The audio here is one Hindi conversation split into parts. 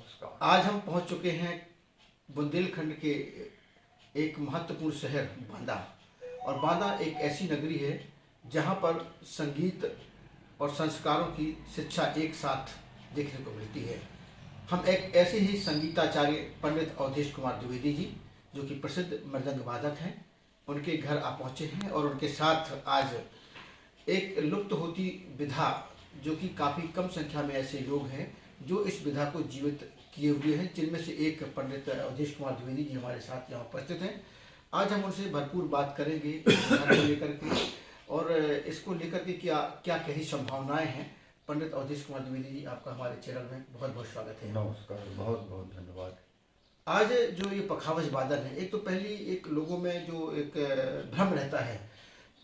नमस्कार। आज हम पहुंच चुके हैं बुंदेलखंड के एक महत्वपूर्ण शहर बांदा। और बांदा एक ऐसी नगरी है जहां पर संगीत और संस्कारों की शिक्षा एक साथ देखने को मिलती है। हम एक ऐसे ही संगीताचार्य पंडित अवधेश कुमार द्विवेदी जी, जो कि प्रसिद्ध मृदंग वादक हैं, उनके घर आ पहुँचे हैं और उनके साथ आज एक लुप्त होती विधा, जो कि काफ़ी कम संख्या में ऐसे लोग हैं जो इस विधा को जीवित किए हुए हैं, जिनमें से एक पंडित अवधेश कुमार द्विवेदी जी हमारे साथ यहाँ उपस्थित हैं। आज हम उनसे भरपूर बात करेंगे इस विधा को लेकर के और इसको लेकर के क्या क्या कही संभावनाएं हैं। पंडित अवधेश कुमार द्विवेदी जी, आपका हमारे चैनल में बहुत बहुत स्वागत है। नमस्कार, बहुत बहुत धन्यवाद। आज जो ये पखावज वादन है, एक तो पहली एक लोगों में जो एक भ्रम रहता है,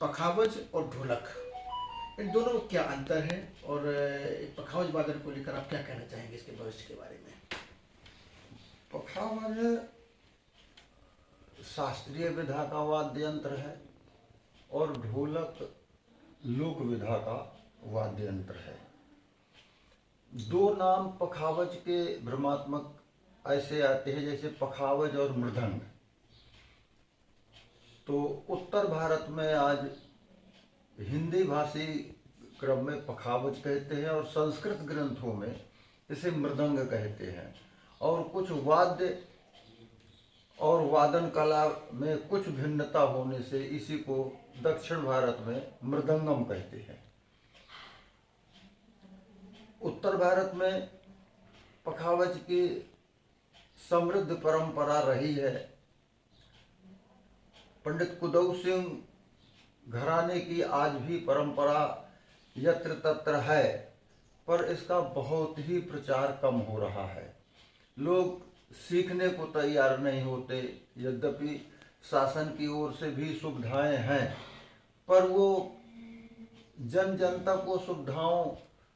पखावज और ढोलक, इन दोनों में क्या अंतर है और पखावज वादन को लेकर आप क्या कहना चाहेंगे इसके भविष्य के बारे में? पखावज शास्त्रीय विधा का वाद्य यंत्र है और ढोलक लोक विधा का वाद्य यंत्र है। दो नाम पखावज के भ्रमात्मक ऐसे आते हैं जैसे पखावज और मृदंग। तो उत्तर भारत में आज हिंदी भाषी क्रम में पखावज कहते हैं और संस्कृत ग्रंथों में इसे मृदंग कहते हैं। और कुछ वाद्य और वादन कला में कुछ भिन्नता होने से इसी को दक्षिण भारत में मृदंगम कहते हैं। उत्तर भारत में पखावज की समृद्ध परंपरा रही है। पंडित कुदऊ सिंह घराने की आज भी परंपरा यत्र तत्र है, पर इसका बहुत ही प्रचार कम हो रहा है। लोग सीखने को तैयार नहीं होते। यद्यपि शासन की ओर से भी सुविधाएं हैं, पर वो जन जन तक वो सुविधाओं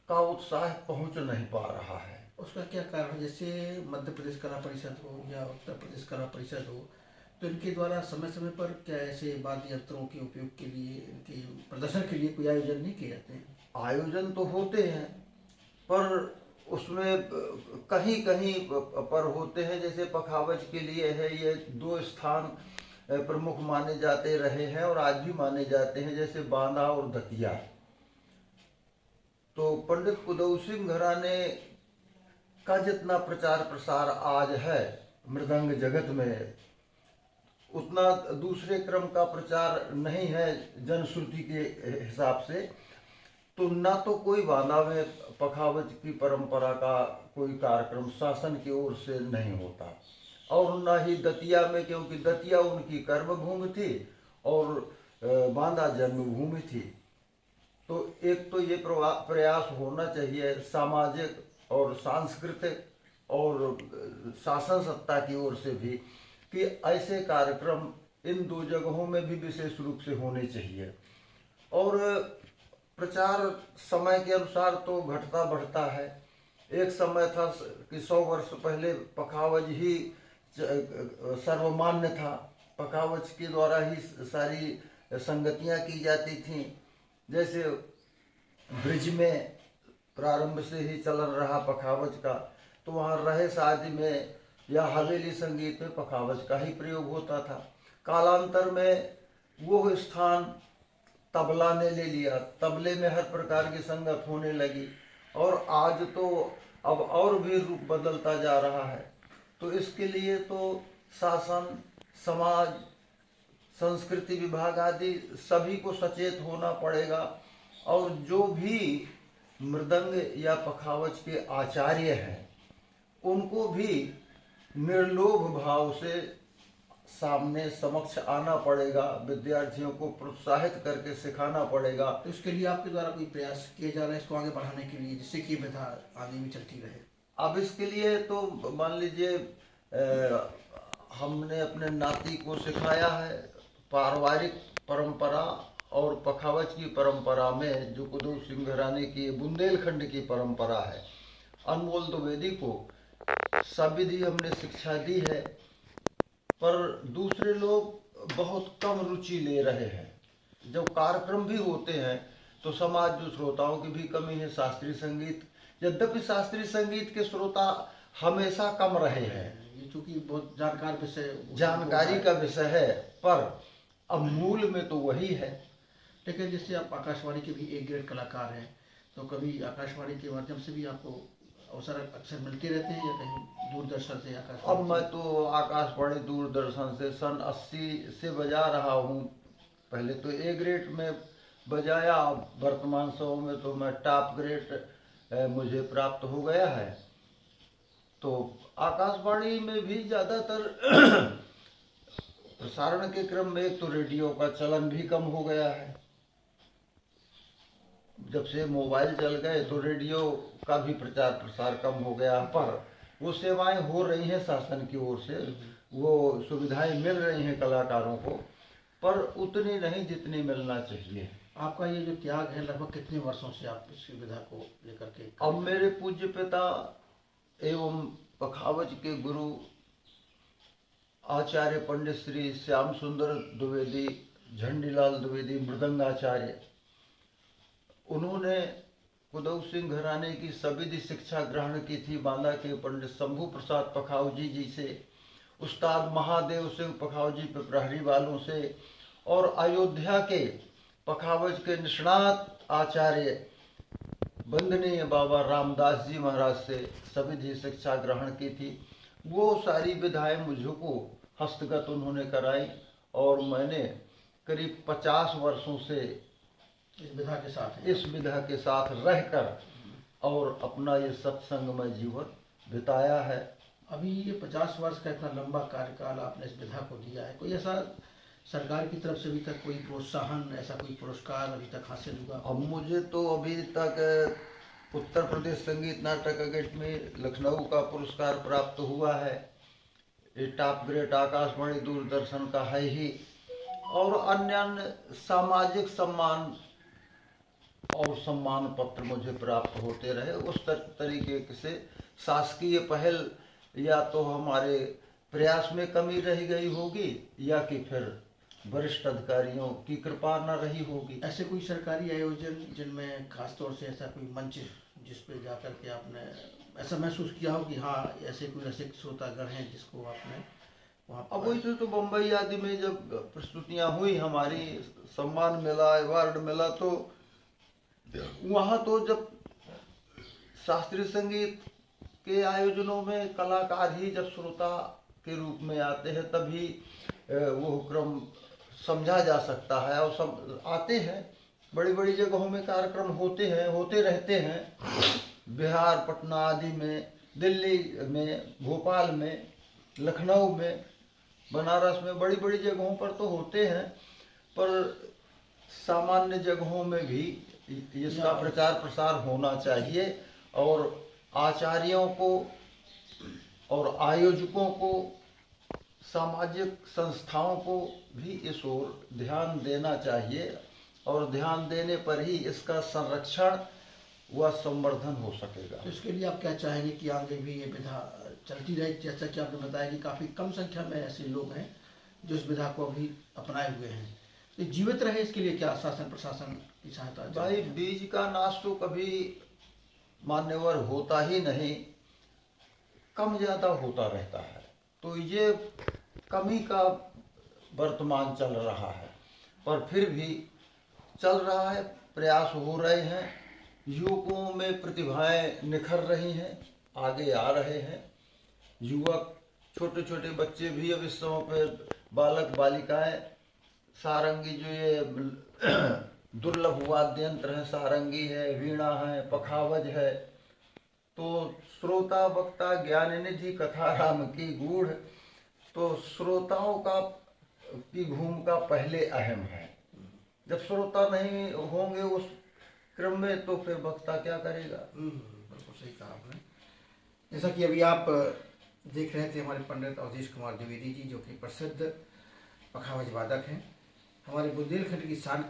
का उत्साह पहुंच नहीं पा रहा है। उसका क्या कारण है? जैसे मध्य प्रदेश कला परिषद हो या उत्तर प्रदेश कला परिषद हो, तो इनके द्वारा समय समय पर क्या ऐसे वाद्य यंत्रों के उपयोग के लिए, इनके प्रदर्शन के लिए कोई आयोजन नहीं किए जाते हैं? आयोजन तो होते हैं, पर उसमें कहीं कहीं पर होते हैं। जैसे पखावज के लिए है, ये दो स्थान प्रमुख माने जाते रहे हैं और आज भी माने जाते हैं, जैसे बांदा और दतिया। तो पंडित कुदऊ सिंह घराने का जितना प्रचार प्रसार आज है मृदंग जगत में, उतना दूसरे क्रम का प्रचार नहीं है जनश्रुति के हिसाब से। तो ना तो कोई बांदा में पखावज की परंपरा का कोई कार्यक्रम शासन की ओर से नहीं होता, और ना ही दतिया में, क्योंकि दतिया उनकी कर्मभूमि थी और बांदा जन्मभूमि थी। तो एक तो ये प्रयास होना चाहिए सामाजिक और सांस्कृतिक और शासन सत्ता की ओर से भी, कि ऐसे कार्यक्रम इन दो जगहों में भी विशेष रूप से होने चाहिए। और प्रचार समय के अनुसार तो घटता बढ़ता है। एक समय था कि 100 वर्ष पहले पखावज ही सर्वमान्य था, पखावज के द्वारा ही सारी संगतियां की जाती थीं। जैसे ब्रिज में प्रारंभ से ही चलन रहा पखावज का, तो वहाँ रहे शादी में या हवेली संगीत में पखावज का ही प्रयोग होता था। कालांतर में वो स्थान तबला ने ले लिया, तबले में हर प्रकार की संगत होने लगी, और आज तो अब और भी रूप बदलता जा रहा है। तो इसके लिए तो शासन, समाज, संस्कृति विभाग आदि सभी को सचेत होना पड़ेगा। और जो भी मृदंग या पखावज के आचार्य हैं, उनको भी निर्लोभ भाव से सामने समक्ष आना पड़ेगा, विद्यार्थियों को प्रोत्साहित करके सिखाना पड़ेगा। तो इसके लिए आपके द्वारा कोई प्रयास किए जा रहे हैं इसको आगे बढ़ाने के लिए, जिससे कि विधा आगे भी चलती रहे? अब इसके लिए तो मान लीजिए हमने अपने नाती को सिखाया है। पारिवारिक परंपरा और पखावज की परंपरा में जो कुदऊ सिंह घराने की बुंदेलखंड की परंपरा है, अनमोल द्विवेदी को सविधि हमने शिक्षा दी है, पर दूसरे लोग बहुत कम रुचि ले रहे हैं। जब कार्यक्रम भी होते हैं तो समाज जो श्रोताओं की भी कमी है। शास्त्रीय संगीत, यद्यपि शास्त्रीय संगीत के श्रोता हमेशा कम रहे हैं। ये चूंकि बहुत जानकारी का विषय है, पर अब मूल में तो वही है। लेकिन जैसे आप आकाशवाणी के भी एक ग्रेड कलाकार हैं, तो कभी आकाशवाणी के माध्यम से भी आपको अवसर अक्सर मिलते रहते हैं या कहीं दूरदर्शन से अब आकाशवाणी मैं तो आकाशवाणी दूरदर्शन से सन 80 से बजा रहा हूँ। पहले तो ए ग्रेड में बजाया, अब वर्तमान समय में तो मैं टॉप ग्रेड मुझे प्राप्त हो गया है। तो आकाशवाणी में भी ज़्यादातर प्रसारण के क्रम में एक तो रेडियो का चलन भी कम हो गया है। जब से मोबाइल चल गए तो रेडियो का भी प्रचार प्रसार कम हो गया, पर वो सेवाएं हो रही हैं शासन की ओर से, वो सुविधाएं मिल रही हैं कलाकारों को, पर उतनी नहीं जितनी मिलना चाहिए। आपका ये जो त्याग है, लगभग कितने वर्षों से आप इस सुविधा को लेकर के? अब मेरे पूज्य पिता एवं पखावज के गुरु आचार्य पंडित श्री श्याम सुंदर द्विवेदी, झंडीलाल द्विवेदी मृदंगाचार्य, उन्होंने कुदऊ सिंह घराने की सविधि शिक्षा ग्रहण की थी बांदा के पंडित शंभू प्रसाद पखावजी जी से, उस्ताद महादेव सिंह पखावजी पे प्रहरी वालों से, और अयोध्या के पखावज के निष्णात आचार्य वंदनीय बाबा रामदास जी महाराज से सविधि शिक्षा ग्रहण की थी। वो सारी विधाएं मुझको हस्तगत उन्होंने कराई, और मैंने करीब 50 वर्षों से इस विधा के साथ रहकर और अपना ये सत्संगमय जीवन बिताया है। अभी ये 50 वर्ष का इतना लंबा कार्यकाल आपने इस विधा को दिया है, कोई ऐसा सरकार की तरफ से अभी तक कोई प्रोत्साहन, ऐसा कोई पुरस्कार अभी तक हासिल हुआ? अब मुझे तो अभी तक उत्तर प्रदेश संगीत नाटक अकेडमी लखनऊ का पुरस्कार प्राप्त हुआ है। ये टॉप ग्रेड आकाशवाणी दूरदर्शन का है ही, और अन्य सामाजिक सम्मान और सम्मान पत्र मुझे प्राप्त होते रहे। उस तरीके से शासकीय पहल या तो हमारे प्रयास में कमी रह गई होगी, या कि फिर वरिष्ठ अधिकारियों की कृपा न रही होगी। ऐसे कोई सरकारी आयोजन जिनमें खासतौर से ऐसा कोई मंच जिस पे जाकर के आपने ऐसा महसूस किया हो कि हाँ, ऐसे कोई रसिक श्रोतागण हैं जिसको आपने वहाँ? अब वैसे तो बम्बई आदि में जब प्रस्तुतियाँ हुई, हमारी सम्मान मिला, अवार्ड मिला, तो वहाँ तो जब शास्त्रीय संगीत के आयोजनों में कलाकार ही जब श्रोता के रूप में आते हैं, तभी वो क्रम समझा जा सकता है। और सब आते हैं, बड़ी बड़ी जगहों में कार्यक्रम होते हैं, होते रहते हैं, बिहार, पटना आदि में, दिल्ली में, भोपाल में, लखनऊ में, बनारस में, बड़ी बड़ी जगहों पर तो होते हैं, पर सामान्य जगहों में भी इसका प्रचार प्रसार होना चाहिए, और आचार्यों को और आयोजकों को, सामाजिक संस्थाओं को भी इस ओर ध्यान देना चाहिए, और ध्यान देने पर ही इसका संरक्षण व संवर्धन हो सकेगा। तो इसके लिए आप क्या चाहेंगे कि आगे भी ये विधा चलती रहे? जैसा कि आपने बताया कि काफ़ी कम संख्या में ऐसे लोग हैं जो इस विधा को अभी अपनाए हुए हैं, तो जीवित रहे, इसके लिए क्या शासन प्रशासन की सहायता? भाई, बीज का नाश तो कभी मान्यवर होता ही नहीं, कम ज़्यादा होता रहता है। तो ये कमी का वर्तमान चल रहा है, पर फिर भी चल रहा है, प्रयास हो रहे हैं, युवकों में प्रतिभाएं निखर रही हैं, आगे आ रहे हैं। युवक, छोटे छोटे बच्चे भी अब इस समय पे, बालक बालिकाएं, सारंगी, जो ये दुर्लभ वाद्य यंत्र है, सारंगी है, वीणा है, पखावज है, तो श्रोता वक्ता ज्ञान निधि कथा राम की गूढ़, तो श्रोताओं का की भूमिका पहले अहम है। जब श्रोता नहीं होंगे उस क्रम में, तो फिर वक्ता क्या करेगा? बिल्कुल सही कहा आपने। जैसा कि अभी आप देख रहे थे, हमारे पंडित अवधेश कुमार द्विवेदी जी, जो कि प्रसिद्ध पखावज वादक हैं, हमारे बुंदेलखंड की शान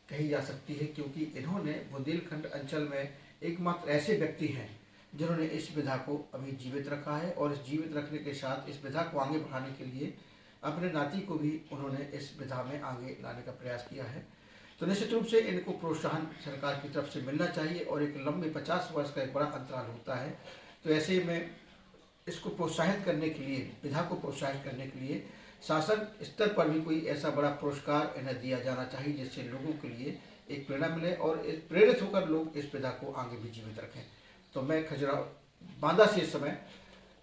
कही जा सकती है, क्योंकि इन्होंने बुंदेलखंड अंचल में एकमात्र ऐसे व्यक्ति हैं जिन्होंने इस विधा को अभी जीवित रखा है, और इस जीवित रखने के साथ इस विधा को आगे बढ़ाने के लिए अपने नाती को भी उन्होंने इस विधा में आगे लाने का प्रयास किया है। तो निश्चित रूप से इनको प्रोत्साहन सरकार की तरफ से मिलना चाहिए, और एक लंबे 50 वर्ष का एक बड़ा अंतराल होता है, तो ऐसे में इसको प्रोत्साहित करने के लिए, विधा को प्रोत्साहित करने के लिए शासन स्तर पर भी कोई ऐसा बड़ा पुरस्कार इन्हें दिया जाना चाहिए जिससे लोगों के लिए एक प्रेरणा मिले और प्रेरित होकर लोग इस विधा को आगे भी जीवित रखें। तो मैं खजुराहो बांदा से इस समय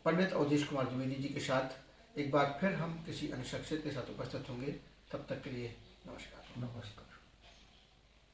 पंडित अवधेश कुमार द्विवेदी जी के साथ एक बार फिर हम किसी अन्य शख्सियत के साथ उपस्थित होंगे। तब तक के लिए नमस्कार। नमस्कार।